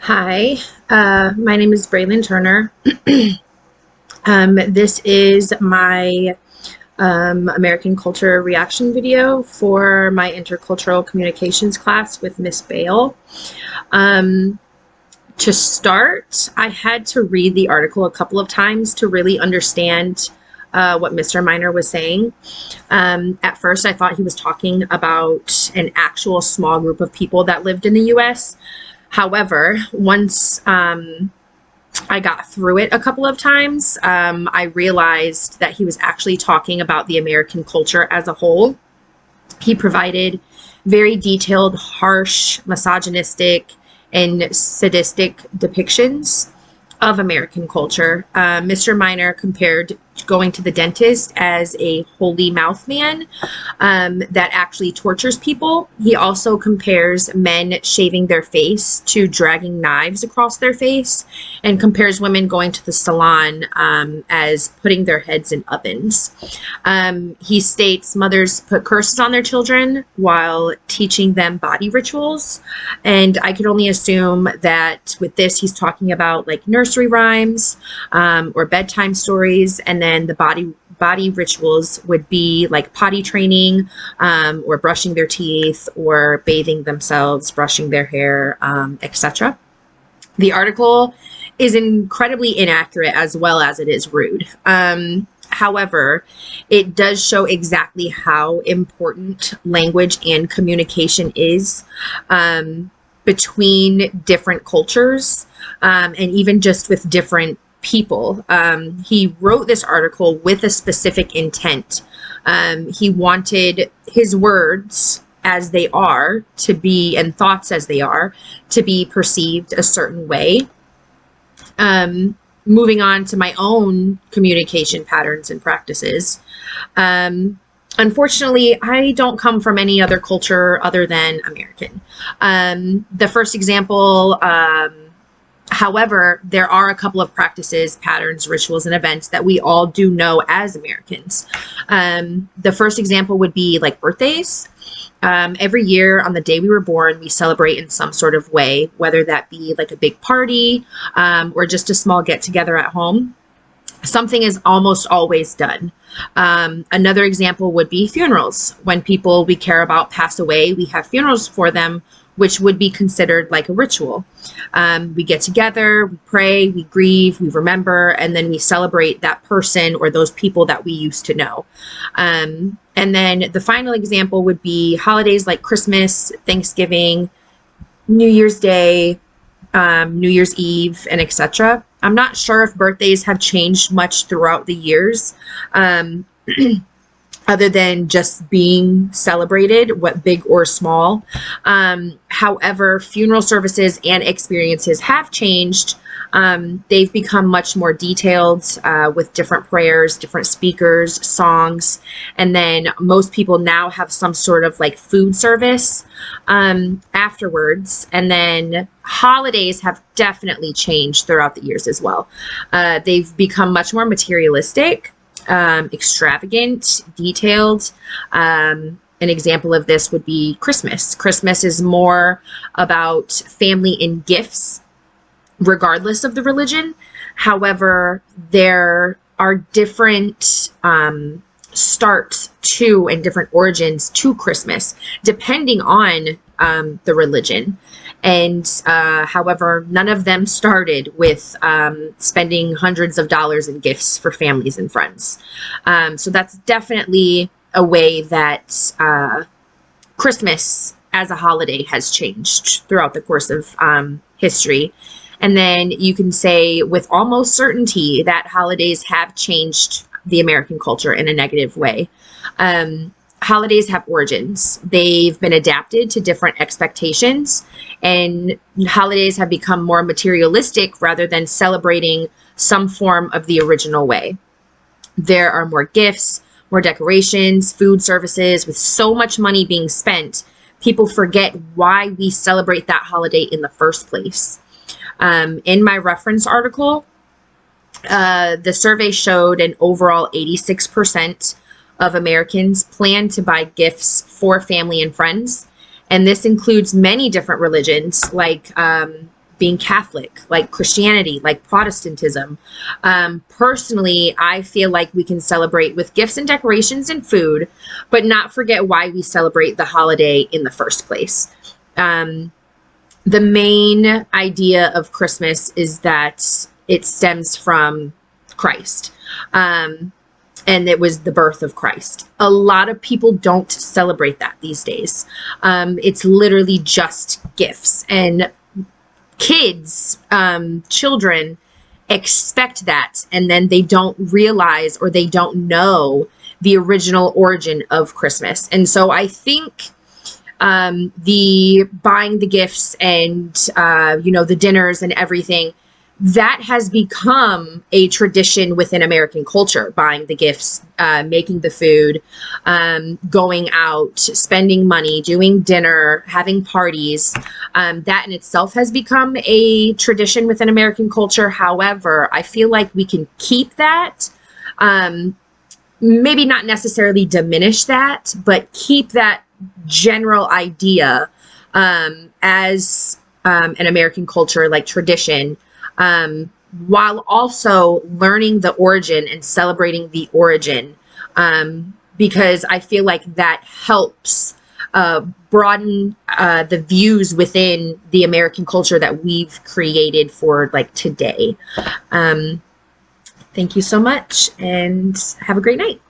Hi, my name is Braylon Turner. This is my American culture reaction video for my intercultural communications class with Miss Bale. Um, to start, I had to read the article a couple of times to really understand what Mr. Miner was saying. At first, I thought he was talking about an actual small group of people that lived in the US. However, once I got through it a couple of times, I realized that he was actually talking about the American culture as a whole. He provided very detailed, harsh, misogynistic, and sadistic depictions of American culture. Mr. Miner compared going to the dentist as a holy mouth man that actually tortures people. He also compares men shaving their face to dragging knives across their face, and compares women going to the salon as putting their heads in ovens. He states mothers put curses on their children while teaching them body rituals, and I could only assume that with this he's talking about like nursery rhymes or bedtime stories, and then the body rituals would be like potty training, or brushing their teeth, or bathing themselves, brushing their hair, etc. The article is incredibly inaccurate as well as it is rude. However, it does show exactly how important language and communication is between different cultures, and even just with different people. He wrote this article with a specific intent. He wanted his words as they are to be, and thoughts as they are, to be perceived a certain way. Moving on to my own communication patterns and practices. Unfortunately, I don't come from any other culture other than American. The first example, however, there are a couple of practices, patterns, rituals, and events that we all do know as Americans. The first example would be like birthdays. Every year on the day we were born, we celebrate in some sort of way, whether that be like a big party or just a small get together at home. Something is almost always done. Another example would be funerals. When people we care about pass away, we have funerals for them, which would be considered like a ritual. We get together, we pray, we grieve, we remember, and then we celebrate that person or those people that we used to know. And then the final example would be holidays like Christmas, Thanksgiving, New Year's Day, New Year's Eve, and etc. I'm not sure if birthdays have changed much throughout the years, other than just being celebrated, what big or small. However, funeral services and experiences have changed. They've become much more detailed with different prayers, different speakers, songs, and then most people now have some sort of like food service afterwards. And then holidays have definitely changed throughout the years as well. They've become much more materialistic, extravagant, detailed. An example of this would be Christmas. Christmas is more about family and gifts, regardless of the religion. However, there are different starts to and different origins to Christmas, depending on the religion. And however, none of them started with spending hundreds of dollars in gifts for families and friends. So that's definitely a way that Christmas as a holiday has changed throughout the course of history. And then you can say with almost certainty that holidays have changed the American culture in a negative way. Holidays have origins. They've been adapted to different expectations, and holidays have become more materialistic rather than celebrating some form of the original way. There are more gifts, more decorations, food services. With so much money being spent, people forget why we celebrate that holiday in the first place. In my reference article, the survey showed an overall 86% of Americans plan to buy gifts for family and friends. And this includes many different religions like being Catholic, like Christianity, like Protestantism. Personally, I feel like we can celebrate with gifts and decorations and food, but not forget why we celebrate the holiday in the first place. The main idea of Christmas is that it stems from Christ. And it was the birth of Christ. A lot of people don't celebrate that these days. It's literally just gifts, and kids, children expect that, and then they don't realize or they don't know the original origin of Christmas. And so I think the buying the gifts and the dinners and everything, that has become a tradition within American culture. Buying the gifts, making the food, going out, spending money, doing dinner, having parties. That in itself has become a tradition within American culture. However, I feel like we can keep that, maybe not necessarily diminish that, but keep that general idea as an American culture, like tradition, while also learning the origin and celebrating the origin, because I feel like that helps broaden the views within the American culture that we've created for like today. Thank you so much, and have a great night.